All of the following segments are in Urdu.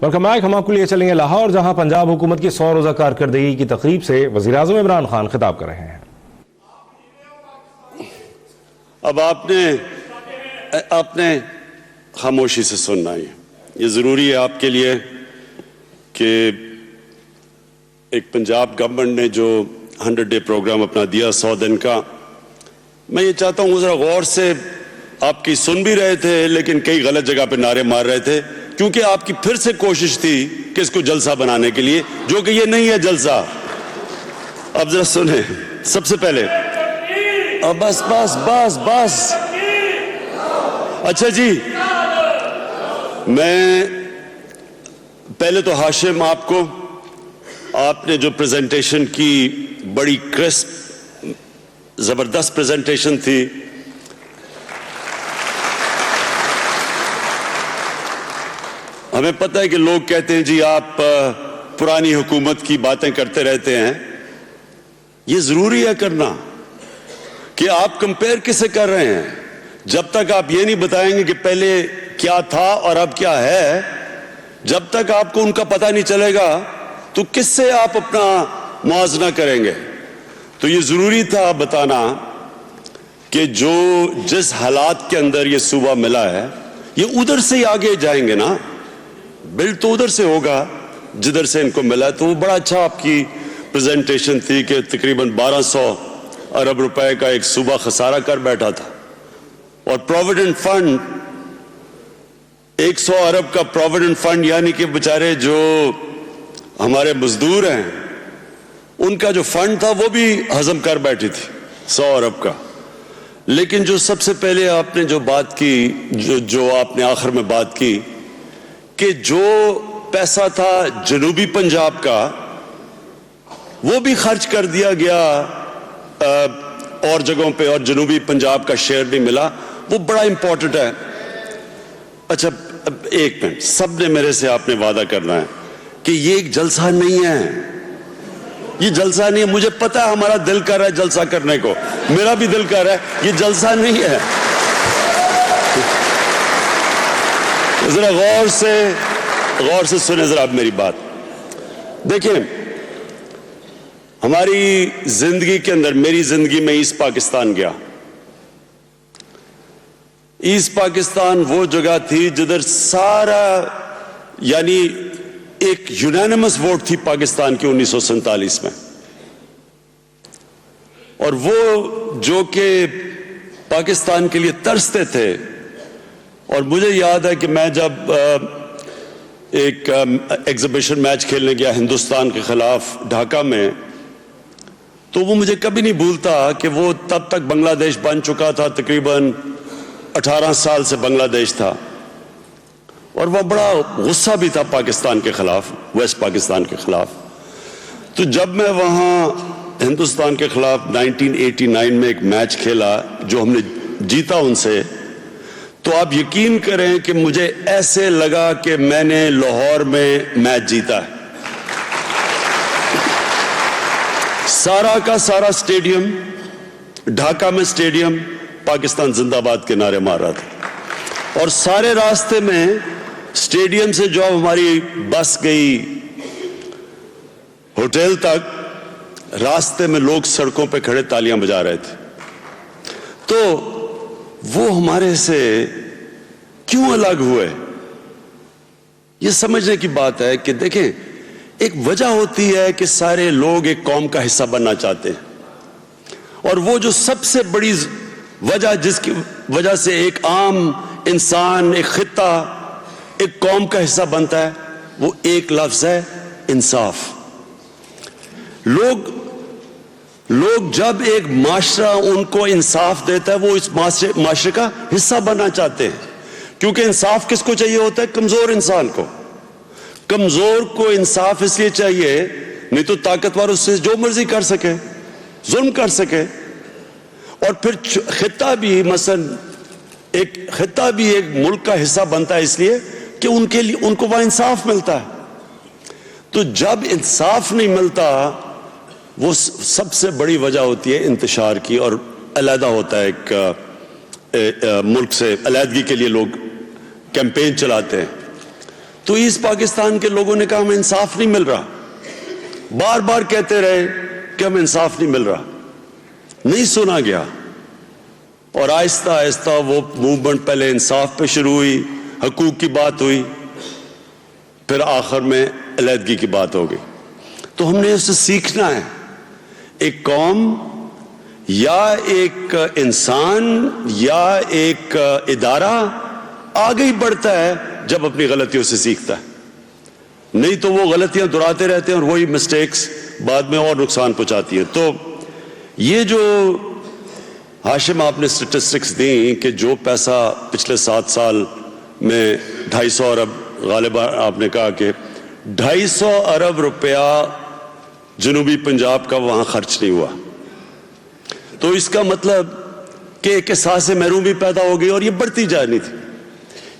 Welcome back. ہم آپ کو لیے چلیں گے لاہور، جہاں پنجاب حکومت کی 100 روزہ کارکردگی کی تقریب سے وزیر اعظم عمران خان خطاب کر رہے ہیں. اب آپ نے خاموشی سے سننا ہے. یہ ضروری ہے آپ کے لیے کہ ایک پنجاب گورنمنٹ نے جو 100 ڈے پروگرام اپنا دیا 100 دن کا، میں یہ چاہتا ہوں ذرا غور سے آپ کی سن بھی رہے تھے لیکن کئی غلط جگہ پہ نعرے مار رہے تھے، کیونکہ آپ کی پھر سے کوشش تھی کہ اس کو جلسہ بنانے کے لیے، جو کہ یہ نہیں ہے جلسہ. اب ذرا سنیں سب سے پہلے. بس بس بس بس اچھا جی، میں پہلے تو ہاشم آپ نے جو پریزنٹیشن کی بڑی کرسپ زبردست پریزنٹیشن تھی. ہمیں پتہ ہے کہ لوگ کہتے ہیں جی آپ پرانی حکومت کی باتیں کرتے رہتے ہیں. یہ ضروری ہے کرنا کہ آپ کمپیئر کس سے کر رہے ہیں. جب تک آپ یہ نہیں بتائیں گے کہ پہلے کیا تھا اور اب کیا ہے، جب تک آپ کو ان کا پتہ نہیں چلے گا تو کس سے آپ اپنا موازنہ کریں گے. تو یہ ضروری تھا بتانا کہ جس حالات کے اندر یہ صوبہ ملا ہے، یہ ادھر سے ہی آگے جائیں گے نا. بلڈ تو ادھر سے ہوگا جدھر سے ان کو ملا. تو وہ بڑا اچھا آپ کی پریزنٹیشن تھی کہ تقریباً 1200 ارب روپے کا ایک صوبہ خسارہ کر بیٹھا تھا، اور پروویڈنٹ فنڈ 100 ارب کا پروویڈنٹ فنڈ، یعنی کہ بیچارے جو ہمارے مزدور ہیں ان کا جو فنڈ تھا وہ بھی ہضم کر بیٹھی تھی 100 ارب کا. لیکن جو سب سے پہلے آپ نے جو بات کی، جو آپ نے آخر میں بات کی کہ جو پیسہ تھا جنوبی پنجاب کا وہ بھی خرچ کر دیا گیا اور جگہوں پہ، اور جنوبی پنجاب کا شیئر نہیں ملا، وہ بڑا امپورٹنٹ ہے. اچھا ایک منٹ، سب نے میرے سے آپ نے وعدہ کرنا ہے کہ یہ ایک جلسہ نہیں ہے. یہ جلسہ نہیں ہے. مجھے پتا ہے ہمارا دل کر رہا ہے جلسہ کرنے کو، میرا بھی دل کر رہا ہے. یہ جلسہ نہیں ہے. ذرا غور سے سنیں ذرا آپ میری بات. دیکھیں، ہماری زندگی کے اندر، میری زندگی میں ایسٹ پاکستان گیا. ایسٹ پاکستان وہ جگہ تھی جدھر سارا، یعنی ایک یونینمس ووٹ تھی پاکستان کی 1947 میں. اور وہ جو کہ پاکستان کے لیے ترستے تھے. اور مجھے یاد ہے کہ میں جب ایک ایگزیبیشن میچ کھیلنے گیا ہندوستان کے خلاف ڈھاکہ میں، تو وہ مجھے کبھی نہیں بھولتا کہ وہ تب تک بنگلہ دیش بن چکا تھا، تقریباً 18 سال سے بنگلہ دیش تھا، اور وہ بڑا غصہ بھی تھا پاکستان کے خلاف، ویسٹ پاکستان کے خلاف. تو جب میں وہاں ہندوستان کے خلاف 1989 میں ایک میچ کھیلا جو ہم نے جیتا ان سے، تو آپ یقین کریں کہ مجھے ایسے لگا کہ میں نے لاہور میں میچ جیتا ہے. سارا کا سارا اسٹیڈیم، ڈھاکہ میں اسٹیڈیم پاکستان زندہ باد کے نعرے مار رہا تھا. اور سارے راستے میں اسٹیڈیم سے جو ہماری بس گئی ہوٹل تک، راستے میں لوگ سڑکوں پہ کھڑے تالیاں بجا رہے تھے. تو وہ ہمارے سے کیوں الگ ہوئے، یہ سمجھنے کی بات ہے کہ دیکھیں، ایک وجہ ہوتی ہے کہ سارے لوگ ایک قوم کا حصہ بننا چاہتے ہیں. اور وہ جو سب سے بڑی وجہ جس کی وجہ سے ایک عام انسان، ایک خطہ ایک قوم کا حصہ بنتا ہے، وہ ایک لفظ ہے: انصاف. لوگ جب ایک معاشرہ ان کو انصاف دیتا ہے، وہ اس معاشرے کا حصہ بننا چاہتے ہیں. کیونکہ انصاف کس کو چاہیے ہوتا ہے؟ کمزور انسان کو. کمزور کو انصاف اس لیے چاہیے، نہیں تو طاقتور اس سے جو مرضی کر سکے، ظلم کر سکے. اور پھر خطہ بھی، مثلا ایک خطہ بھی ایک ملک کا حصہ بنتا ہے اس لیے کہ ان کو وہاں انصاف ملتا ہے. تو جب انصاف نہیں ملتا، وہ سب سے بڑی وجہ ہوتی ہے انتشار کی، اور علیحدہ ہوتا ہے ایک ملک سے علیحدگی کے لیے لوگ کیمپین چلاتے ہیں. تو ایسٹ پاکستان کے لوگوں نے کہا ہمیں انصاف نہیں مل رہا، بار بار کہتے رہے کہ ہمیں انصاف نہیں مل رہا، نہیں سنا گیا، اور آہستہ آہستہ وہ موومنٹ پہلے انصاف پہ شروع ہوئی، حقوق کی بات ہوئی، پھر آخر میں علیحدگی کی بات ہو گئی۔ تو ہم نے اسے سیکھنا ہے، ایک قوم یا ایک انسان یا ایک ادارہ آگے ہی بڑھتا ہے جب اپنی غلطیوں سے سیکھتا ہے، نہیں تو وہ غلطیاں دہراتے رہتے ہیں اور وہی مسٹیکس بعد میں اور نقصان پہنچاتی ہیں۔ تو یہ جو ہاشم آپ نے سٹیٹسٹکس دیں کہ جو پیسہ پچھلے 7 سال میں 250 ارب، غالباً آپ نے کہا کہ 250 ارب روپیہ جنوبی پنجاب کا وہاں خرچ نہیں ہوا، تو اس کا مطلب کہ ایک احساس محرومی پیدا ہو گئی اور یہ بڑھتی جانی تھی۔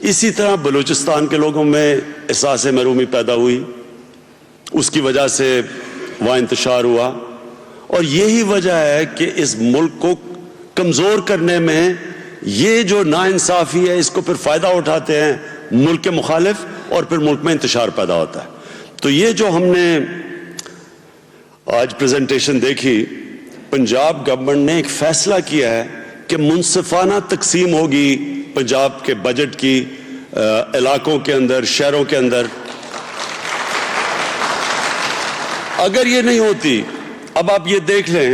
اسی طرح بلوچستان کے لوگوں میں احساس محرومی پیدا ہوئی، اس کی وجہ سے وہاں انتشار ہوا، اور یہی وجہ ہے کہ اس ملک کو کمزور کرنے میں یہ جو ناانصافی ہے اس کو پھر فائدہ اٹھاتے ہیں ملک کے مخالف، اور پھر ملک میں انتشار پیدا ہوتا ہے۔ تو یہ جو ہم نے آج پریزنٹیشن دیکھی، پنجاب گورنمنٹ نے ایک فیصلہ کیا ہے کہ منصفانہ تقسیم ہوگی پنجاب کے بجٹ کی علاقوں کے اندر، شہروں کے اندر۔ اگر یہ نہیں ہوتی، اب آپ یہ دیکھ لیں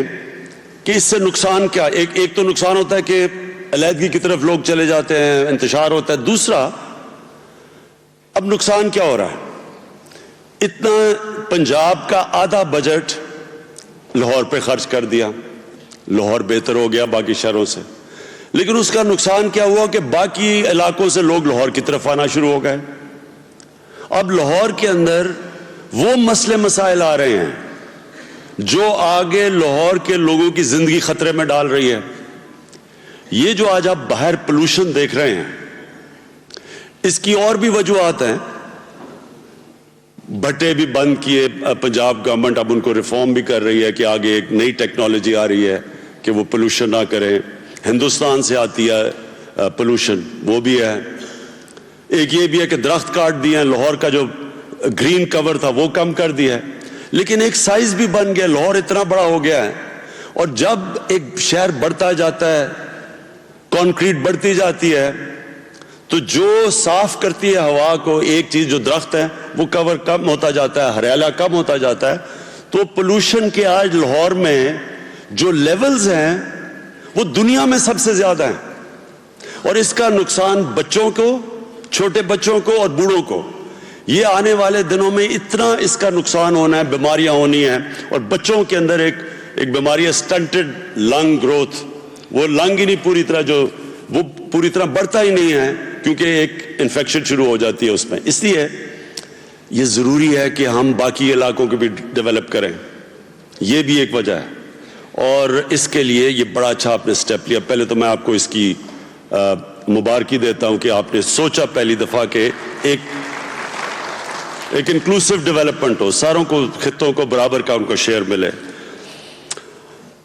کہ اس سے نقصان کیا، ایک تو نقصان ہوتا ہے کہ علیحدگی کی طرف لوگ چلے جاتے ہیں، انتشار ہوتا ہے، دوسرا اب نقصان کیا ہو رہا ہے، اتنا پنجاب کا آدھا بجٹ لاہور پہ خرچ کر دیا، لاہور بہتر ہو گیا باقی شہروں سے، لیکن اس کا نقصان کیا ہوا کہ باقی علاقوں سے لوگ لاہور کی طرف آنا شروع ہو گئے۔ اب لاہور کے اندر وہ مسئلے مسائل آ رہے ہیں جو آگے لاہور کے لوگوں کی زندگی خطرے میں ڈال رہی ہے۔ یہ جو آج آپ باہر پولوشن دیکھ رہے ہیں، اس کی اور بھی وجوہات ہیں۔ بھٹے بھی بند کیے پنجاب گورنمنٹ، اب ان کو ریفارم بھی کر رہی ہے کہ آگے ایک نئی ٹیکنالوجی آ رہی ہے کہ وہ پولوشن نہ کریں۔ ہندوستان سے آتی ہے پولوشن، وہ بھی ہے۔ ایک یہ بھی ہے کہ درخت کاٹ دیے ہیں، لاہور کا جو گرین کور تھا وہ کم کر دیا ہے، لیکن ایک سائز بھی بن گیا، لاہور اتنا بڑا ہو گیا ہے، اور جب ایک شہر بڑھتا جاتا ہے، کانکریٹ بڑھتی جاتی ہے، تو جو صاف کرتی ہے ہوا کو ایک چیز جو درخت ہے وہ کور کم ہوتا جاتا ہے، ہریالہ کم ہوتا جاتا ہے۔ تو پولوشن کے آج لاہور میں جو لیولز ہیں وہ دنیا میں سب سے زیادہ ہیں، اور اس کا نقصان بچوں کو، چھوٹے بچوں کو اور بوڑھوں کو، یہ آنے والے دنوں میں اتنا اس کا نقصان ہونا ہے، بیماریاں ہونی ہیں، اور بچوں کے اندر ایک بیماری ہے سٹنٹڈ لنگ گروتھ، وہ لنگ ہی نہیں پوری طرح، جو وہ پوری طرح بڑھتا ہی نہیں ہے کیونکہ ایک انفیکشن شروع ہو جاتی ہے اس میں۔ اس لیے یہ ضروری ہے کہ ہم باقی علاقوں کو بھی ڈیولپ کریں، یہ بھی ایک وجہ ہے، اور اس کے لیے یہ بڑا اچھا آپ نے سٹیپ لیا۔ پہلے تو میں آپ کو اس کی مبارکی دیتا ہوں کہ آپ نے سوچا پہلی دفعہ کہ ایک انکلوسیو ڈیولپمنٹ ہو، ساروں کو، خطوں کو برابر کا ان کو شیئر ملے۔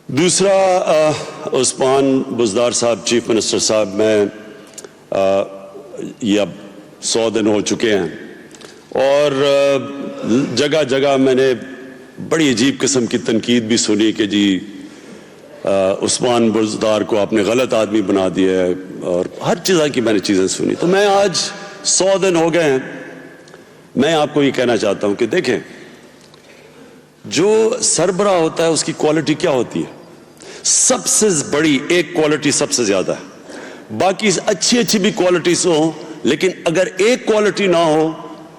دوسرا، عثمان بزدار صاحب، چیف منسٹر صاحب، میں یہ اب 100 دن ہو چکے ہیں، اور جگہ جگہ میں نے بڑی عجیب قسم کی تنقید بھی سنی کہ جی عثمان بزدار کو آپ نے غلط آدمی بنا دیا ہے، اور ہر چیز کی میں نے چیزیں سنی۔ تو میں آج 100 دن ہو گئے ہیں، میں آپ کو یہ کہنا چاہتا ہوں کہ دیکھیں، جو سربراہ ہوتا ہے اس کی کوالٹی کیا ہوتی ہے؟ سب سے بڑی ایک کوالٹی سب سے زیادہ ہے، باقی اچھی اچھی بھی کوالٹیز ہوں، لیکن اگر ایک کوالٹی نہ ہو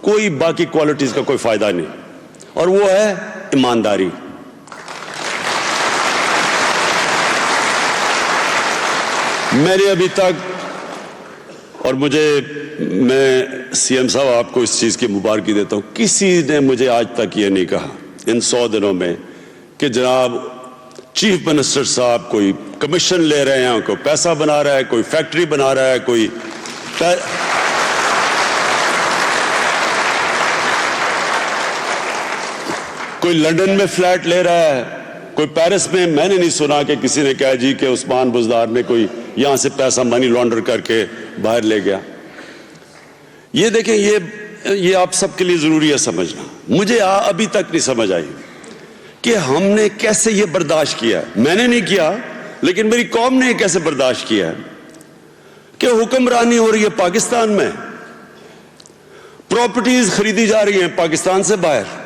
کوئی باقی کوالٹیز کا کوئی فائدہ نہیں، اور وہ ہے ایمانداری۔ میں نے ابھی تک، اور میں سی ایم صاحب آپ کو اس چیز کی مبارکی دیتا ہوں، کسی نے مجھے آج تک یہ نہیں کہا ان 100 دنوں میں کہ جناب چیف منسٹر صاحب کوئی کمیشن لے رہے ہیں، کوئی پیسہ بنا رہا ہے، کوئی فیکٹری بنا رہا ہے، کوئی لندن میں فلیٹ لے رہا ہے، کوئی پیرس میں۔ میں نے نہیں سنا کہ کسی نے کہا جی کہ عثمان بزدار نے کوئی یہاں سے پیسہ منی لانڈر کر کے باہر لے گیا۔ یہ دیکھیں، یہ یہ آپ سب کے لیے ضروری ہے سمجھنا. مجھے ابھی تک نہیں سمجھ آئی کہ ہم نے کیسے یہ برداشت کیا ہے. میں نے نہیں کیا, لیکن میری قوم نے کیسے برداشت کیا ہے کہ حکمرانی ہو رہی ہے پاکستان میں, پراپرٹیز خریدی جا رہی ہیں پاکستان سے باہر,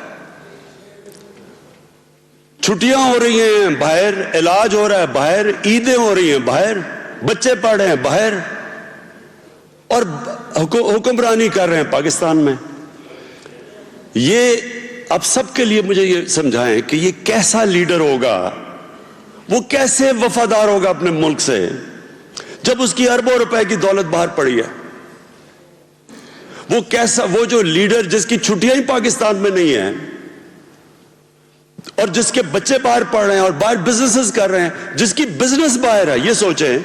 چھٹیاں ہو رہی ہیں باہر, علاج ہو رہا ہے باہر, عیدیں ہو رہی ہیں باہر, بچے پڑھ رہے ہیں باہر, اور حکمرانی کر رہے ہیں پاکستان میں. یہ اب سب کے لیے مجھے یہ سمجھائیں کہ یہ کیسا لیڈر ہوگا, وہ کیسے وفادار ہوگا اپنے ملک سے جب اس کی اربوں روپے کی دولت باہر پڑی ہے. وہ کیسا, وہ جو لیڈر جس کی چھٹیاں ہی پاکستان میں نہیں ہیں اور جس کے بچے باہر پڑھ رہے ہیں اور باہر بزنسز کر رہے ہیں, جس کی بزنس باہر ہے. یہ سوچیں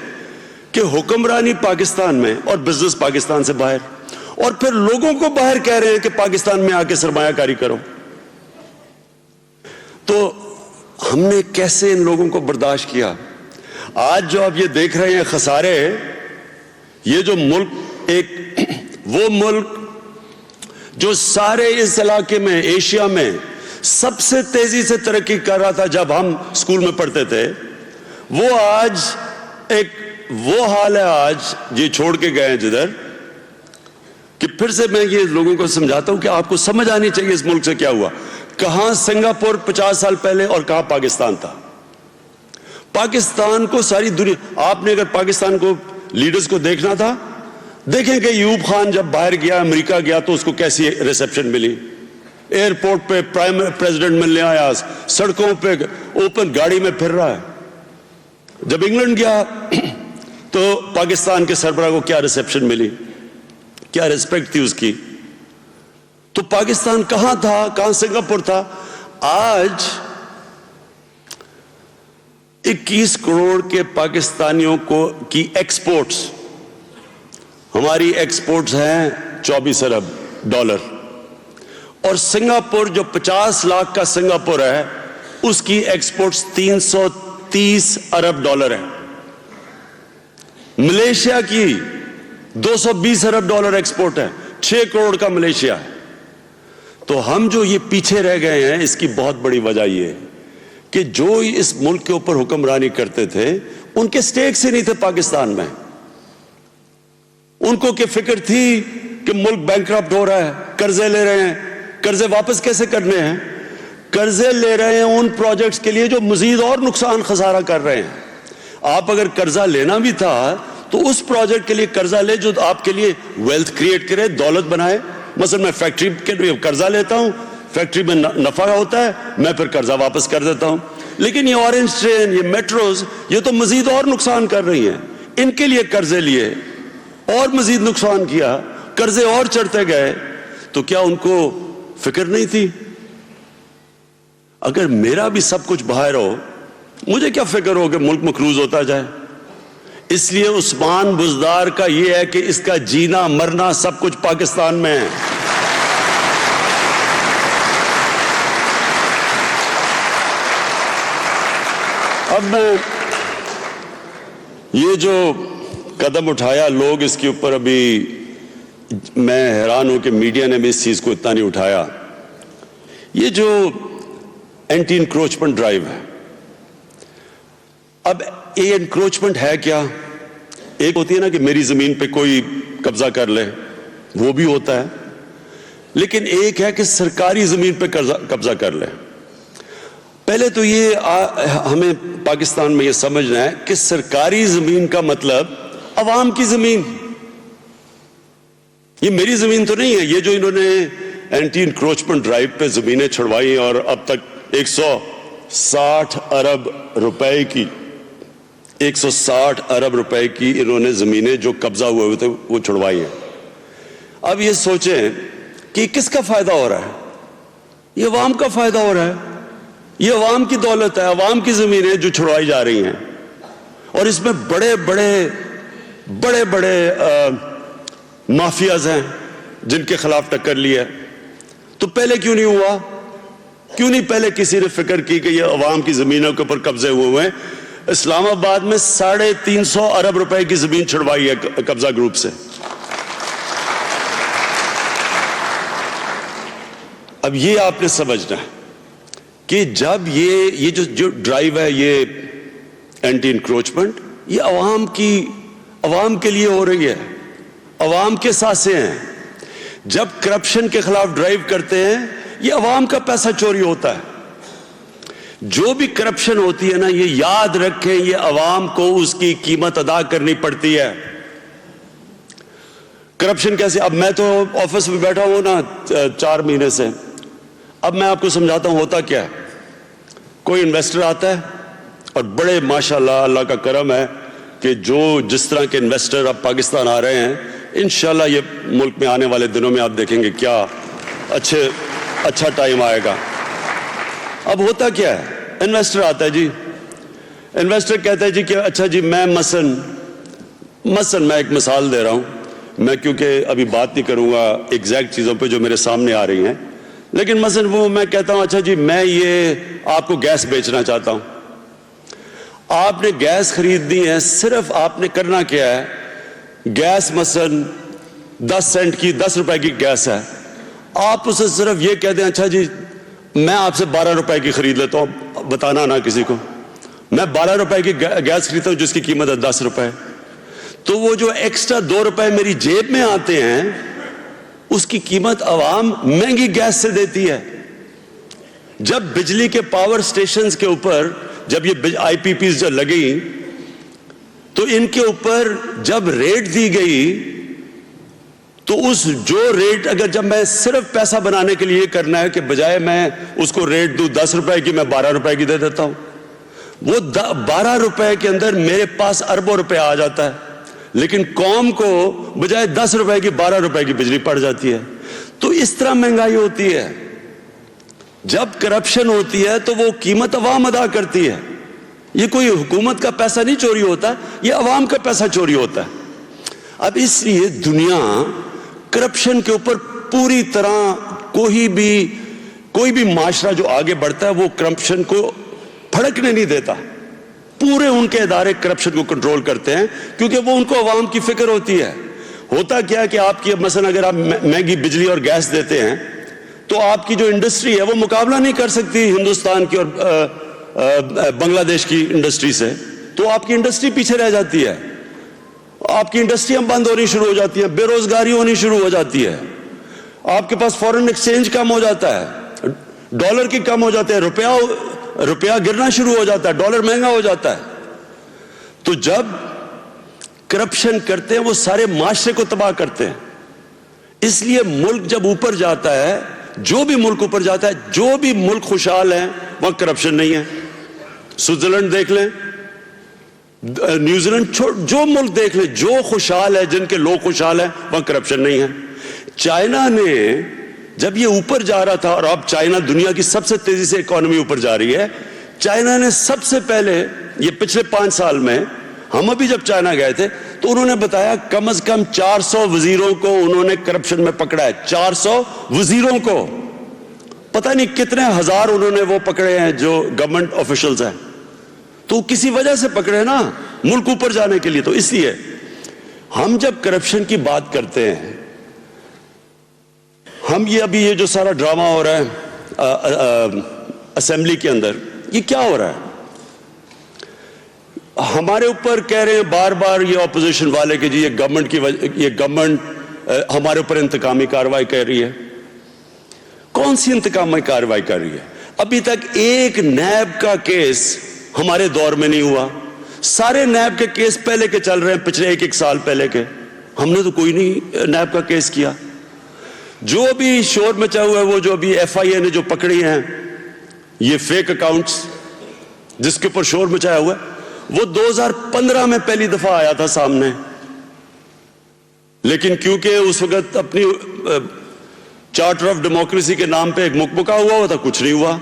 کہ حکمرانی پاکستان میں اور بزنس پاکستان سے باہر, اور پھر لوگوں کو باہر کہہ رہے ہیں کہ پاکستان میں آ کے سرمایہ کاری کرو. تو ہم نے کیسے ان لوگوں کو برداشت کیا؟ آج جو آپ یہ دیکھ رہے ہیں خسارے, یہ جو ملک ایک وہ ملک جو سارے اس علاقے میں ایشیا میں سب سے تیزی سے ترقی کر رہا تھا جب ہم اسکول میں پڑھتے تھے, وہ آج ایک وہ حال ہے آج یہ چھوڑ کے گئے ہیں جدھر, کہ پھر سے میں یہ لوگوں کو سمجھاتا ہوں کہ آپ کو سمجھ آنی چاہیے اس ملک سے کیا ہوا. کہاں سنگاپور 50 سال پہلے اور کہاں پاکستان تھا. پاکستان کو ساری دنیا, آپ نے اگر پاکستان کو لیڈرز کو دیکھنا تھا, دیکھیں کہ ایوب خان جب باہر گیا, امریکہ گیا, تو اس کو کیسی ریسیپشن ملی. ایئرپورٹ پہ پرائم پریزیڈنٹ ملنے آیا, سڑکوں پہ اوپن گاڑی میں پھر رہا ہے. جب انگلینڈ گیا تو پاکستان کے سربراہ کو کیا ریسیپشن ملی, کیا ریسپیکٹ تھی اس کی. تو پاکستان کہاں تھا, کہاں سنگاپور تھا. آج 21 کروڑ کے پاکستانیوں کی ایکسپورٹس, ہماری ایکسپورٹس ہیں 24 ارب ڈالر, اور سنگاپور جو 50 لاکھ کا سنگاپور ہے اس کی ایکسپورٹس 330 ارب ڈالر ہے. ملیشیا کی 220 ارب ڈالر ایکسپورٹ ہے, 6 کروڑ کا ملیشیا ہے. تو ہم جو یہ پیچھے رہ گئے ہیں, اس کی بہت بڑی وجہ یہ ہے کہ جو اس ملک کے اوپر حکمرانی کرتے تھے ان کے سٹیکس ہی نہیں تھے پاکستان میں. ان کو کہ فکر تھی کہ ملک بینکرپٹ ہو رہا ہے, قرضے لے رہے ہیں, قرضے واپس کیسے کرنے ہیں. قرضے لے رہے ہیں ان پروجیکٹس کے لیے جو مزید اور نقصان خسارہ کر رہے ہیں. آپ اگر قرضہ لینا بھی تھا تو اس پروجیکٹ کے لیے قرضہ لے جو آپ کے لیے ویلتھ کریٹ کرے, دولت بنائے. مثلا میں فیکٹری کے لیے قرضہ لیتا ہوں, فیکٹری میں نفع ہوتا ہے, میں پھر قرضہ واپس کر دیتا ہوں. لیکن یہ اورنج ٹرین, یہ میٹروز, یہ تو مزید اور نقصان کر رہی ہیں. ان کے لیے قرضے لیے اور مزید نقصان کیا, قرضے اور چڑھتے گئے. تو کیا ان کو فکر نہیں تھی؟ اگر میرا بھی سب کچھ باہر ہو, مجھے کیا فکر ہو کہ ملک مقروض ہوتا جائے. اس لیے عثمان بزدار کا یہ ہے کہ اس کا جینا مرنا سب کچھ پاکستان میں ہے. اب میں یہ جو قدم اٹھایا لوگ اس کے اوپر, ابھی میں حیران ہوں کہ میڈیا نے بھی اس چیز کو اتنا نہیں اٹھایا. یہ جو اینٹی انکروچمنٹ ڈرائیو ہے, اب یہ انکروچمنٹ ہے کیا؟ ایک ہوتی ہے نا کہ میری زمین پہ کوئی قبضہ کر لے, وہ بھی ہوتا ہے. لیکن ایک ہے کہ سرکاری زمین پہ قبضہ کر لے. پہلے تو یہ ہمیں پاکستان میں یہ سمجھنا ہے کہ سرکاری زمین کا مطلب عوام کی زمین. یہ میری زمین تو نہیں ہے. یہ جو انہوں نے اینٹی انکروچمنٹ ڈرائیو پہ زمینیں چھڑوائی اور اب تک 160 ارب روپے کی انہوں نے زمینیں جو قبضہ ہوئے تھے وہ چھڑوائی ہیں. اب یہ سوچیں کہ کس کا فائدہ ہو رہا ہے؟ یہ عوام کا فائدہ ہو رہا ہے. یہ عوام کی دولت ہے, عوام کی زمینیں جو چھڑوائی جا رہی ہیں. اور اس میں بڑے بڑے مافیاز ہیں جن کے خلاف ٹکر لی ہے. تو پہلے کیوں نہیں ہوا؟ کیوں نہیں پہلے کسی نے فکر کی کہ یہ عوام کی زمینوں کے اوپر قبضے ہوئے ہیں؟ اسلام آباد میں 350 ارب روپے کی زمین چھڑوائی ہے قبضہ گروپ سے. اب یہ آپ نے سمجھنا ہے کہ جب یہ جو ڈرائیو ہے یہ اینٹی انکروچمنٹ، یہ عوام کے لیے ہو رہی ہے، عوام کے سانسیں ہیں. جب کرپشن کے خلاف ڈرائیو کرتے ہیں یہ عوام کا پیسہ چوری ہوتا ہے. جو بھی کرپشن ہوتی ہے نا، یہ یاد رکھیں یہ عوام کو اس کی قیمت ادا کرنی پڑتی ہے. کرپشن کیسے؟ اب میں تو آفس میں بیٹھا ہوں نا 4 مہینے سے، اب میں آپ کو سمجھاتا ہوں ہوتا کیا ہے. کوئی انویسٹر آتا ہے اور بڑے ماشاءاللہ اللہ کا کرم ہے کہ جس طرح کے انویسٹر اب پاکستان آ رہے ہیں، انشاءاللہ یہ ملک میں آنے والے دنوں میں آپ دیکھیں گے کیا اچھا ٹائم آئے گا. اب ہوتا کیا ہے، انویسٹر آتا ہے جی، انویسٹر کہتا ہے جی کہ اچھا جی میں مثلاً میں ایک مثال دے رہا ہوں، میں کیونکہ ابھی بات نہیں کروں گا ایگزیکٹ چیزوں پہ جو میرے سامنے آ رہی ہیں، لیکن مثلاً وہ میں کہتا ہوں اچھا جی میں یہ آپ کو گیس بیچنا چاہتا ہوں. آپ نے گیس خریدنی ہے، صرف آپ نے کرنا کیا ہے، گیس مثلاً 10 سینٹ کی 10 روپے کی گیس ہے، آپ اسے صرف یہ کہہ دیں اچھا جی میں آپ سے 12 روپے کی خرید لیتا ہوں، بتانا نہ کسی کو، میں 12 روپے کی گیس خریدتا ہوں جس کی قیمت ہے 10 روپے. تو وہ جو ایکسٹرا 2 روپے میری جیب میں آتے ہیں اس کی قیمت عوام مہنگی گیس سے دیتی ہے. جب بجلی کے پاور سٹیشنز کے اوپر جب یہ آئی پی پیز جو لگی تو ان کے اوپر جب ریٹ دی گئی تو اس جو ریٹ اگر جب میں صرف پیسہ بنانے کے لیے کرنا ہے کہ بجائے میں اس کو ریٹ دوں 10 روپے کی میں 12 روپے کی دے دیتا ہوں، وہ 12 روپے کے اندر میرے پاس اربوں روپے آ جاتا ہے، لیکن قوم کو بجائے 10 روپے کی 12 روپے کی بجلی پڑ جاتی ہے. تو اس طرح مہنگائی ہوتی ہے. جب کرپشن ہوتی ہے تو وہ قیمت عوام ادا کرتی ہے. یہ کوئی حکومت کا پیسہ نہیں چوری ہوتا، یہ عوام کا پیسہ چوری ہوتا ہے. اب اس لیے دنیا کرپشن کے اوپر پوری طرح کوئی بھی معاشرہ جو آگے بڑھتا ہے وہ کرپشن کو پھڑکنے نہیں دیتا. پورے ان کے ادارے کرپشن کو کنٹرول کرتے ہیں کیونکہ وہ ان کو عوام کی فکر ہوتی ہے. ہوتا کیا ہے کہ آپ کی مثلا اگر آپ مہنگی بجلی اور گیس دیتے ہیں تو آپ کی جو انڈسٹری ہے وہ مقابلہ نہیں کر سکتی ہندوستان کی اور بنگلہ دیش کی انڈسٹری سے، تو آپ کی انڈسٹری پیچھے رہ جاتی ہے، آپ کی انڈسٹریاں بند ہونی شروع ہو جاتی ہیں، بے روزگاری ہونی شروع ہو جاتی ہے، آپ کے پاس فورن ایکسچینج کم ہو جاتا ہے، ڈالر کی کم ہو جاتے ہیں، روپیہ گرنا شروع ہو جاتا ہے، ڈالر مہنگا ہو جاتا ہے. تو جب کرپشن کرتے ہیں وہ سارے معاشرے کو تباہ کرتے ہیں. اس لیے ملک جب اوپر جاتا ہے، جو بھی ملک اوپر جاتا ہے، جو بھی ملک خوشحال ہیں وہاں کرپشن نہیں ہے. سوئٹزرلینڈ دیکھ لیں، نیوزی لینڈ، جو ملک دیکھ لیں جو خوشحال ہے، جن کے لوگ خوشحال ہیں وہاں کرپشن نہیں ہے. چائنا نے جب یہ اوپر جا رہا تھا، اور اب چائنا دنیا کی سب سے تیزی سے اکانومی اوپر جا رہی ہے، چائنا نے سب سے پہلے یہ پچھلے 5 سال میں، ہم ابھی جب چائنا گئے تھے تو انہوں نے بتایا کم از کم 400 وزیروں کو انہوں نے کرپشن میں پکڑا ہے. 400 وزیروں کو، پتہ نہیں کتنے ہزار انہوں نے وہ پکڑے ہیں جو گورنمنٹ آفیشلز ہیں. تو کسی وجہ سے پکڑے نا ملک اوپر جانے کے لیے. تو اس لیے ہم جب کرپشن کی بات کرتے ہیں، ہم یہ جو سارا ڈرامہ ہو رہا ہے اسمبلی کے اندر، یہ کیا ہو رہا ہے؟ ہمارے اوپر کہہ رہے ہیں بار بار یہ اپوزیشن والے کہ جی یہ گورنمنٹ ہمارے اوپر انتقامی کارروائی کر رہی ہے. کون سی انتقامی کارروائی کر رہی ہے؟ ابھی تک ایک نیب کا کیس ہمارے دور میں نہیں ہوا. سارے نیب کے کیس پہلے کے چل رہے ہیں، پچھلے ایک سال پہلے کے. ہم نے تو کوئی نہیں نیب کا کیس کیا. جو بھی شور مچا ہوا ہے، وہ جو ابھی ایف آئی اے نے جو پکڑی ہیں یہ فیک اکاؤنٹس جس کے اوپر شور مچایا ہوا ہے، وہ 2015 میں پہلی دفعہ آیا تھا سامنے. لیکن کیونکہ اس وقت اپنی چارٹر آف ڈیموکریسی کے نام پہ ایک مکمکا ہوا تھا، کچھ نہیں ہوا.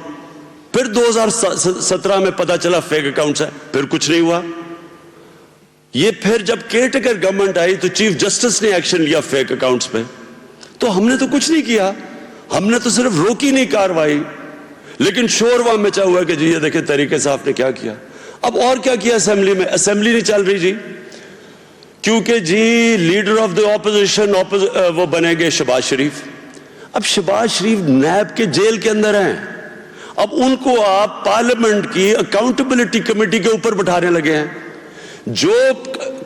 پھر 2017 میں پتا چلا فیک اکاؤنٹس ہے، پھر کچھ نہیں ہوا. یہ پھر جب کیئر ٹیکر گورنمنٹ آئی تو چیف جسٹس نے ایکشن لیا فیک اکاؤنٹس پہ. تو ہم نے تو کچھ نہیں کیا، ہم نے تو صرف روکی نہیں کاروائی، لیکن شور وہاں مچا ہوا ہے کہ جی یہ دیکھیں تحریک انصاف نے کیا کیا. اب اور کیا کیا اسمبلی میں؟ اسمبلی نہیں چل رہی جی، کیونکہ جی لیڈر آف دی اپوزیشن وہ بنے گے شہباز شریف. اب شہباز شریف نیب کے جیل کے اندر ہیں, اب ان کو آپ پارلیمنٹ کی اکاؤنٹیبلٹی کمیٹی کے اوپر بٹھانے لگے ہیں. جو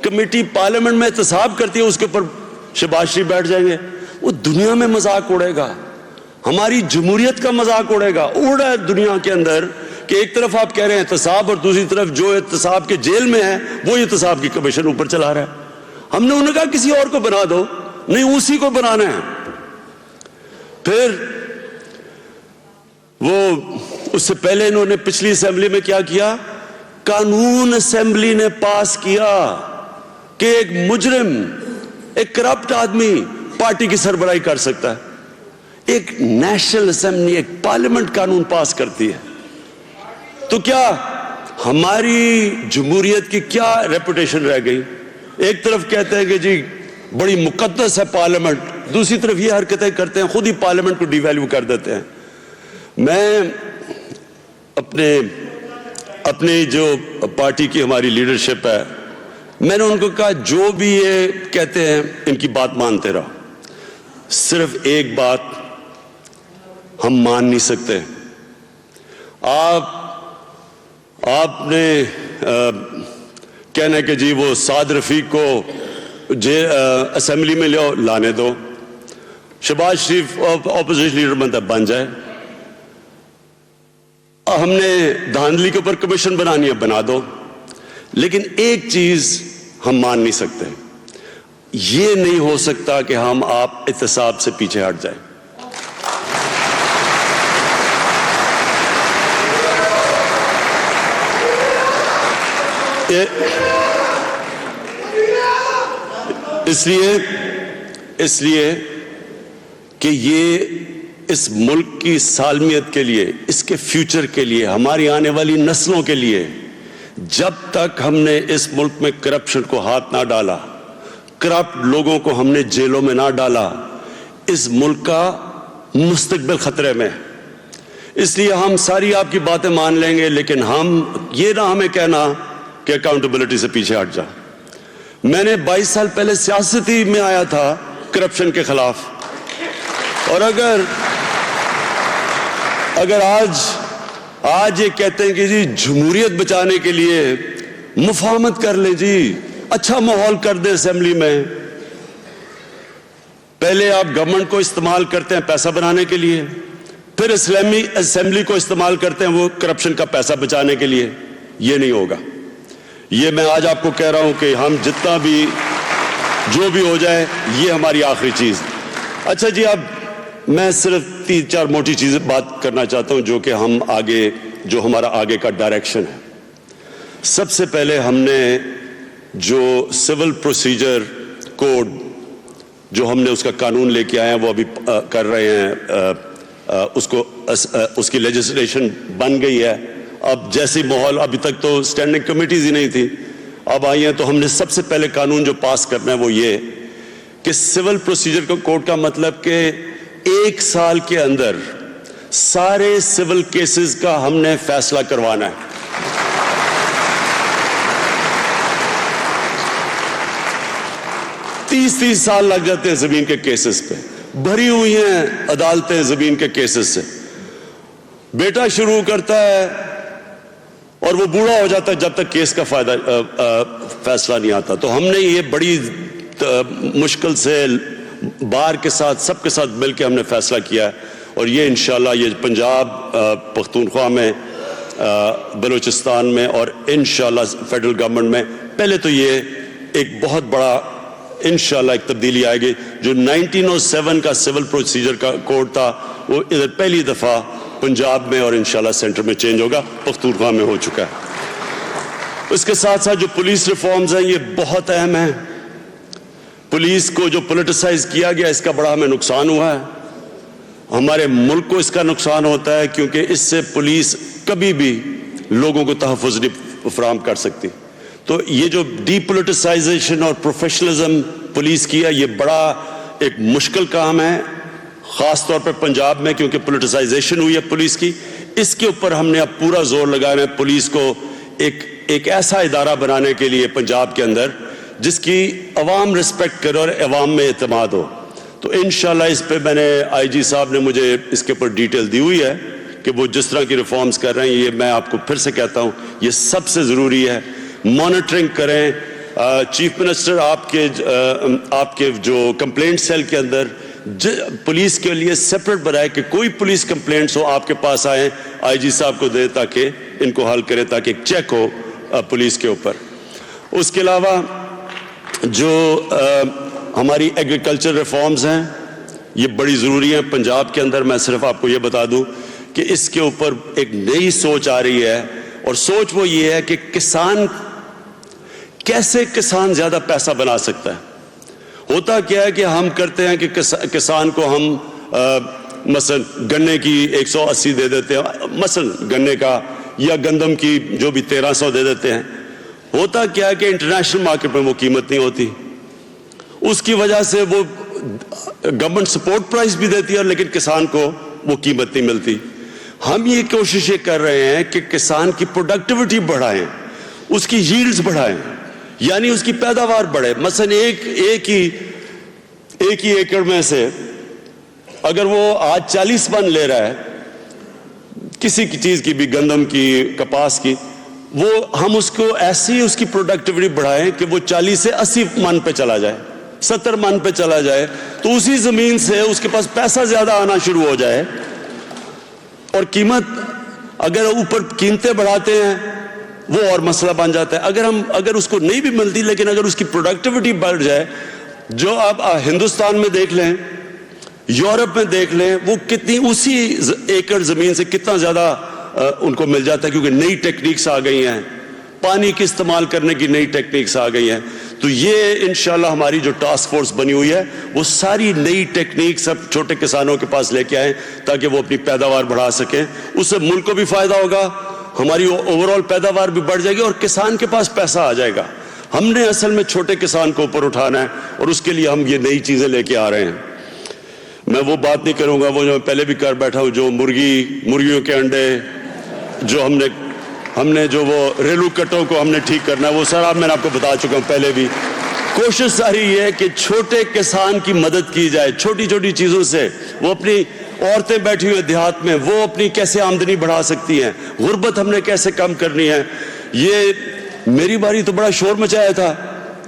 کمیٹی پارلیمنٹ میں احتساب کرتی ہے اس کے اوپر شہباز شریف بیٹھ جائیں گے. وہ دنیا میں مذاق اڑے گا, ہماری جمہوریت کا مذاق اڑے گا. اڑ رہا ہے دنیا کے اندر کہ ایک طرف آپ کہہ رہے ہیں احتساب, اور دوسری طرف جو احتساب کے جیل میں ہے وہ احتساب کی کمیشن اوپر چلا رہا ہے. ہم نے انہوں نے کہا کسی اور کو بنا دو, نہیں اسی کو بنانا ہے. پھر وہ اس سے پہلے انہوں نے پچھلی اسمبلی میں کیا کیا, قانون اسمبلی نے پاس کیا کہ ایک مجرم, ایک کرپٹ آدمی پارٹی کی سربراہی کر سکتا ہے. ایک نیشنل اسمبلی, ایک پارلیمنٹ قانون پاس کرتی ہے. تو کیا ہماری جمہوریت کی کیا ریپوٹیشن رہ گئی؟ ایک طرف کہتے ہیں کہ جی بڑی مقدس ہے پارلیمنٹ, دوسری طرف یہ حرکتیں کرتے ہیں, خود ہی پارلیمنٹ کو ڈی ویلیو کر دیتے ہیں. میں اپنے جو پارٹی کی ہماری لیڈرشپ ہے, میں نے ان کو کہا جو بھی یہ کہتے ہیں ان کی بات مانتے رہو, صرف ایک بات ہم مان نہیں سکتے. آپ نے کہنا کہ جی وہ سعد رفیق کو اسمبلی میں لانے دو, شہباز شریف اپوزیشن لیڈر بن جائے. ہم نے دھاندلی کے اوپر کمیشن بنانی ہے, بنا دو. لیکن ایک چیز ہم مان نہیں سکتے, یہ نہیں ہو سکتا کہ ہم آپ احتساب سے پیچھے ہٹ جائیں. اس لیے کہ یہ اس ملک کی سالمیت کے لیے, اس کے فیوچر کے لیے, ہماری آنے والی نسلوں کے لیے, جب تک ہم نے اس ملک میں کرپشن کو ہاتھ نہ ڈالا, کرپٹ لوگوں کو ہم نے جیلوں میں نہ ڈالا, اس ملک کا مستقبل خطرے میں. اس لیے ہم ساری آپ کی باتیں مان لیں گے, لیکن یہ نہ ہمیں کہنا کہ اکاؤنٹیبلٹی سے پیچھے ہٹ جا. میں نے 22 سال پہلے سیاستی میں آیا تھا کرپشن کے خلاف, اور اگر آج یہ کہتے ہیں کہ جی جمہوریت بچانے کے لیے مفاہمت کر لیں, جی اچھا ماحول کر دیں اسمبلی میں. پہلے آپ گورنمنٹ کو استعمال کرتے ہیں پیسہ بنانے کے لیے, پھر اسمبلی کو استعمال کرتے ہیں وہ کرپشن کا پیسہ بچانے کے لیے. یہ نہیں ہوگا. یہ میں آج آپ کو کہہ رہا ہوں کہ ہم جتنا بھی جو بھی ہو جائے, یہ ہماری آخری چیز. اچھا جی, اب میں صرف 3-4 موٹی چیزیں بات کرنا چاہتا ہوں جو کہ جو ہمارا آگے کا ڈائریکشن ہے. سب سے پہلے ہم نے جو سول پروسیجر کوڈ جو ہم نے اس کا قانون لے کے آئے ہیں وہ ابھی کر رہے ہیں, اس کی لیجسلیشن بن گئی ہے. اب جیسی ماحول, ابھی تک تو اسٹینڈنگ کمیٹیز ہی نہیں تھی, اب آئی ہیں, تو ہم نے سب سے پہلے قانون جو پاس کرنا ہے وہ یہ کہ سول پروسیجر کوڈ کا مطلب کہ 1 سال کے اندر سارے سول کیسز کا ہم نے فیصلہ کروانا ہے. تیس سال لگ جاتے ہیں زمین کے کیسز پہ, بھری ہوئی ہیں عدالتیں زمین کے کیسز سے. بیٹا شروع کرتا ہے اور وہ بوڑھا ہو جاتا ہے جب تک کیس کا فیصلہ نہیں آتا. تو ہم نے یہ بڑی مشکل سے بار کے ساتھ, سب کے ساتھ مل کے ہم نے فیصلہ کیا ہے, اور یہ انشاءاللہ یہ پنجاب, پختونخوا میں, بلوچستان میں, اور انشاءاللہ فیڈرل گورنمنٹ میں پہلے تو یہ ایک بہت بڑا انشاءاللہ ایک تبدیلی آئے گی. جو 1907 کا سول پروسیجر کا کوڈ تھا وہ ادھر پہلی دفعہ پنجاب میں اور انشاءاللہ سینٹر میں چینج ہوگا, پختونخوا میں ہو چکا ہے. اس کے ساتھ ساتھ جو پولیس ریفارمز ہیں یہ بہت اہم ہیں. پولیس کو جو پولیٹیسائز کیا گیا اس کا بڑا ہمیں نقصان ہوا ہے, ہمارے ملک کو اس کا نقصان ہوتا ہے, کیونکہ اس سے پولیس کبھی بھی لوگوں کو تحفظ نہیں فراہم کر سکتی. تو یہ جو ڈی پولیٹیسائزیشن اور پروفیشنلزم پولیس کی ہے یہ بڑا ایک مشکل کام ہے, خاص طور پر پنجاب میں, کیونکہ پولیٹیسائزیشن ہوئی ہے پولیس کی. اس کے اوپر ہم نے اب پورا زور لگانا ہے پولیس کو ایک ایسا ادارہ بنانے کے لیے پنجاب کے اندر جس کی عوام رسپیکٹ کرے اور عوام میں اعتماد ہو. تو انشاءاللہ اس پہ میں نے آئی جی صاحب نے مجھے اس کے اوپر ڈیٹیل دی ہوئی ہے کہ وہ جس طرح کی ریفارمز کر رہے ہیں. یہ میں آپ کو پھر سے کہتا ہوں, یہ سب سے ضروری ہے. مانیٹرنگ کریں. چیف منسٹر آپ کے جو کمپلینٹ سیل کے اندر پولیس کے لیے سیپریٹ بنائے کہ کوئی پولیس کمپلینٹس ہو آپ کے پاس آئیں, آئی جی صاحب کو دے تاکہ ان کو حل کرے, تاکہ ایک چیک ہو پولیس کے اوپر. اس کے علاوہ جو ہماری ایگریکلچر ریفارمز ہیں یہ بڑی ضروری ہیں. پنجاب کے اندر میں صرف آپ کو یہ بتا دوں کہ اس کے اوپر ایک نئی سوچ آ رہی ہے, اور سوچ وہ یہ ہے کہ کسان زیادہ پیسہ بنا سکتا ہے. ہوتا کیا ہے کہ ہم کرتے ہیں کہ کسان کو ہم مثلا گنے کی 180 دے دیتے ہیں, مثلا گنے کا, یا گندم کی جو بھی 1300 دے دیتے ہیں. ہوتا کیا ہے کہ انٹرنیشنل مارکیٹ میں وہ قیمت نہیں ہوتی, اس کی وجہ سے وہ گورنمنٹ سپورٹ پرائس بھی دیتی ہے لیکن کسان کو وہ قیمت نہیں ملتی. ہم یہ کوششیں کر رہے ہیں کہ کسان کی پروڈکٹیوٹی بڑھائیں, اس کی ییلڈز بڑھائیں, یعنی اس کی پیداوار بڑھے. مثلا ایک ہی ایکڑ میں سے اگر وہ آج 40 من لے رہا ہے کسی کی چیز کی بھی, گندم کی, کپاس کی, وہ ہم اس کو ایسی اس کی پروڈکٹیوٹی بڑھائیں کہ وہ 40 سے 80 من پہ چلا جائے, 70 من پہ چلا جائے, تو اسی زمین سے اس کے پاس پیسہ زیادہ آنا شروع ہو جائے. اور قیمت اگر اوپر قیمتیں بڑھاتے ہیں وہ اور مسئلہ بن جاتا ہے. اگر اس کو نہیں بھی ملتی لیکن اگر اس کی پروڈکٹیوٹی بڑھ جائے, جو آپ ہندوستان میں دیکھ لیں, یورپ میں دیکھ لیں, وہ کتنی اسی ایکڑ زمین سے کتنا زیادہ ان کو مل جاتا ہے, کیونکہ نئی ٹیکنیکس آ گئی ہیں, پانی کی استعمال کرنے کی نئی ٹیکنیکس آ گئی ہیں. تو یہ انشاءاللہ ہماری جو ٹاسک فورس بنی ہوئی ہے وہ ساری نئی ٹیکنیک سب چھوٹے کسانوں کے پاس لے کے آئیں تاکہ وہ اپنی پیداوار بڑھا سکیں. اس سے ملک کو بھی فائدہ ہوگا, ہماری اوور آل پیداوار بھی بڑھ جائے گی, اور کسان کے پاس پیسہ آ جائے گا. ہم نے اصل میں چھوٹے کسان کو اوپر اٹھانا ہے, اور اس کے لیے ہم یہ نئی چیزیں لے کے آ رہے ہیں. میں وہ بات نہیں کروں گا وہ جو میں پہلے بھی کر بیٹھا ہوں, جو مرغیوں کے انڈے جو ہم نے جو وہ ریلو کٹوں کو ہم نے ٹھیک کرنا ہے, وہ سارا میں نے آپ کو بتا چکا ہوں پہلے بھی. کوشش ساری یہ ہے کہ چھوٹے کسان کی مدد کی جائے, چھوٹی چھوٹی چیزوں سے. وہ اپنی عورتیں بیٹھی ہوئی دیہات میں, وہ اپنی کیسے آمدنی بڑھا سکتی ہیں, غربت ہم نے کیسے کم کرنی ہے. یہ میری باری تو بڑا شور مچایا تھا,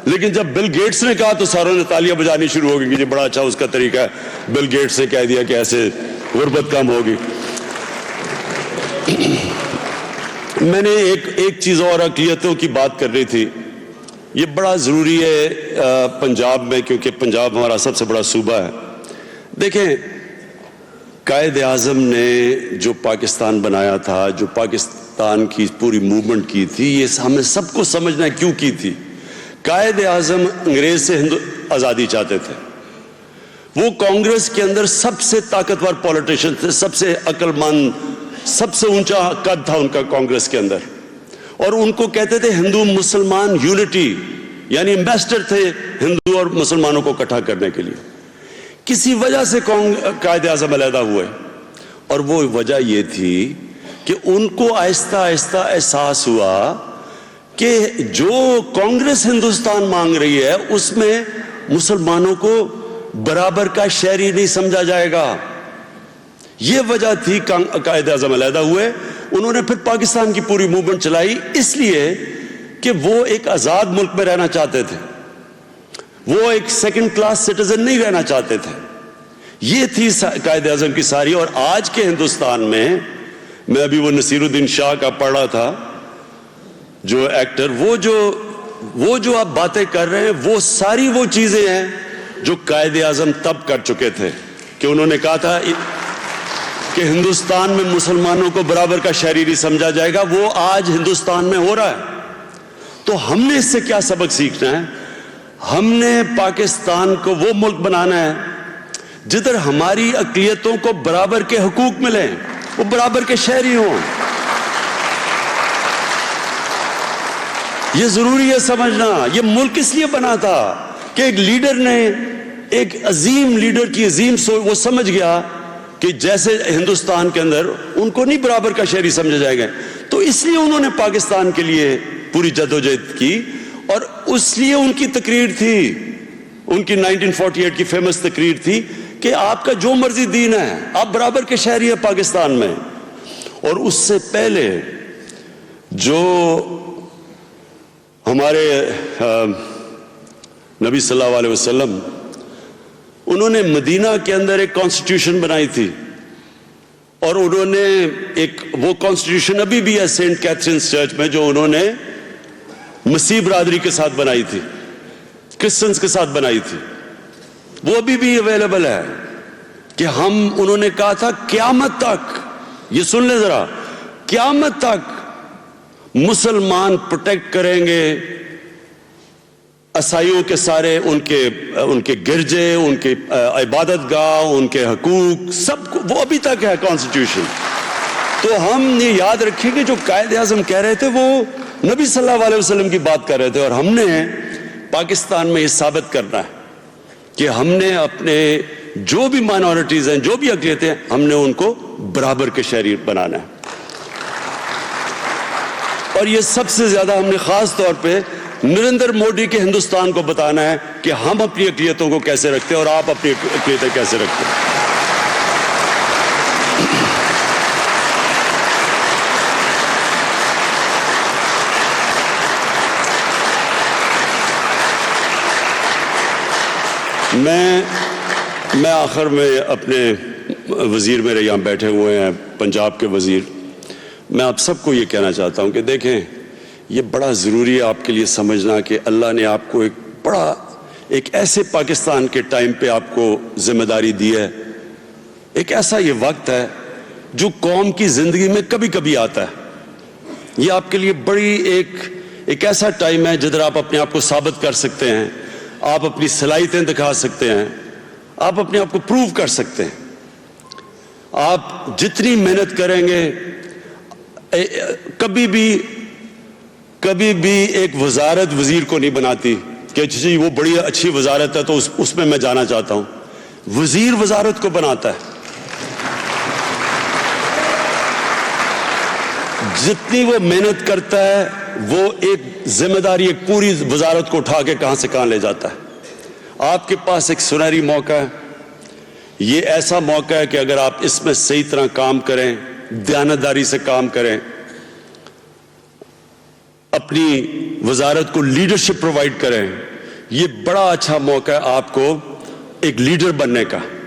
لیکن جب بل گیٹس نے کہا تو ساروں نے تالیاں بجانی شروع ہو گئی کہ یہ بڑا اچھا اس کا طریقہ ہے. بل گیٹس نے کہہ دیا کہ ایسے غربت کم ہوگی. میں نے ایک چیز اور اقلیتوں کی بات کر رہی تھی. یہ بڑا ضروری ہے پنجاب میں, کیونکہ پنجاب ہمارا سب سے بڑا صوبہ ہے. دیکھیں, قائد اعظم نے جو پاکستان بنایا تھا, جو پاکستان کی پوری موومنٹ کی تھی, یہ ہمیں سب کو سمجھنا ہے کیوں کی تھی. قائد اعظم انگریز سے آزادی چاہتے تھے. وہ کانگریس کے اندر سب سے طاقتور پولیٹیشین تھے, سب سے عقل مند, سب سے اونچا قد تھا ان کا کانگریس کے اندر, اور ان کو کہتے تھے ہندو مسلمان یونٹی, یعنی ایمبیسڈر تھے ہندو اور مسلمانوں کو اکٹھا کرنے کے لیے. کسی وجہ سے قائد اعظم علیحدہ ہوئے, اور وہ وجہ یہ تھی کہ ان کو آہستہ آہستہ احساس ہوا کہ جو کانگریس ہندوستان مانگ رہی ہے اس میں مسلمانوں کو برابر کا شہری نہیں سمجھا جائے گا. یہ وجہ تھی قائد اعظم علیحدہ ہوئے. انہوں نے پھر پاکستان کی پوری موومنٹ چلائی, اس لیے کہ وہ ایک آزاد ملک میں رہنا چاہتے تھے, وہ ایک سیکنڈ کلاس سٹیزن نہیں رہنا چاہتے تھے. یہ تھی قائد اعظم کی ساری. اور آج کے ہندوستان میں ابھی وہ نصیر الدین شاہ کا پڑھ رہا تھا, جو ایکٹر, وہ جو آپ باتیں کر رہے ہیں وہ ساری وہ چیزیں ہیں جو قائد اعظم تب کر چکے تھے. کہ انہوں نے کہا تھا کہ ہندوستان میں مسلمانوں کو برابر کا شہری نہیں سمجھا جائے گا, وہ آج ہندوستان میں ہو رہا ہے. تو ہم نے اس سے کیا سبق سیکھنا ہے؟ ہم نے پاکستان کو وہ ملک بنانا ہے جدھر ہماری اقلیتوں کو برابر کے حقوق ملیں, وہ برابر کے شہری ہوں. یہ ضروری ہے سمجھنا. یہ ملک اس لیے بنا تھا کہ ایک لیڈر نے, ایک عظیم لیڈر کی عظیم سوچ, وہ سمجھ گیا کہ جیسے ہندوستان کے اندر ان کو نہیں برابر کا شہری سمجھا جائے گا, تو اس لیے انہوں نے پاکستان کے لیے پوری جدوجہد کی. اور اس لیے ان کی تقریر تھی ان کی 1948 کی فیمس تقریر تھی کہ آپ کا جو مرضی دین ہے، آپ برابر کے شہری ہیں پاکستان میں. اور اس سے پہلے جو ہمارے نبی صلی اللہ علیہ وسلم، انہوں نے مدینہ کے اندر ایک کانسٹیٹیوشن بنائی تھی، اور انہوں نے وہ کانسٹیٹیوشن ابھی بھی ہے سینٹ کیتھرینز چرچ میں، جو انہوں نے مسیح برادری کے ساتھ بنائی تھی، کرسچنز کے ساتھ بنائی تھی. وہ ابھی بھی اویلیبل ہے کہ انہوں نے کہا تھا قیامت تک، یہ سن لیں ذرا، قیامت تک مسلمان پروٹیکٹ کریں گے عیسائیوں کے سارے ان کے گرجے، ان کے عبادت گاہ، ان کے حقوق، سب وہ ابھی تک ہے کانسٹیٹیوشن. تو ہم یہ یاد رکھیں کہ جو قائد اعظم کہہ رہے تھے وہ نبی صلی اللہ علیہ وسلم کی بات کر رہے تھے، اور ہم نے پاکستان میں یہ ثابت کرنا ہے کہ ہم نے اپنے جو بھی مائنورٹیز ہیں، جو بھی اقلیتیں ہیں، ہم نے ان کو برابر کے شہری بنانا ہے. اور یہ سب سے زیادہ ہم نے خاص طور پہ نریندر مودی کے ہندوستان کو بتانا ہے کہ ہم اپنی اقلیتوں کو کیسے رکھتے ہیں اور آپ اپنی اقلیتیں کیسے رکھتے ہیں. میں آخر میں اپنے وزیر میرے یہاں بیٹھے ہوئے ہیں، پنجاب کے وزیر، میں آپ سب کو یہ کہنا چاہتا ہوں کہ دیکھیں، یہ بڑا ضروری ہے آپ کے لیے سمجھنا کہ اللہ نے آپ کو ایک ایسے پاکستان کے ٹائم پہ آپ کو ذمہ داری دی ہے. ایک ایسا یہ وقت ہے جو قوم کی زندگی میں کبھی کبھی آتا ہے. یہ آپ کے لیے بڑی ایک ایسا ٹائم ہے جدھر آپ اپنے آپ کو ثابت کر سکتے ہیں، آپ اپنی صلاحیتیں دکھا سکتے ہیں، آپ اپنے آپ کو پروو کر سکتے ہیں. آپ جتنی محنت کریں گے، کبھی بھی ایک وزارت وزیر کو نہیں بناتی کہ جی وہ بڑی اچھی وزارت ہے تو اس میں جانا چاہتا ہوں. وزیر وزارت کو بناتا ہے. جتنی وہ محنت کرتا ہے، وہ ایک ذمہ داری ایک پوری وزارت کو اٹھا کے کہاں سے کہاں لے جاتا ہے. آپ کے پاس ایک سنہری موقع ہے. یہ ایسا موقع ہے کہ اگر آپ اس میں صحیح طرح کام کریں، دیانتداری سے کام کریں، اپنی وزارت کو لیڈرشپ پرووائڈ کریں، یہ بڑا اچھا موقع ہے آپ کو ایک لیڈر بننے کا.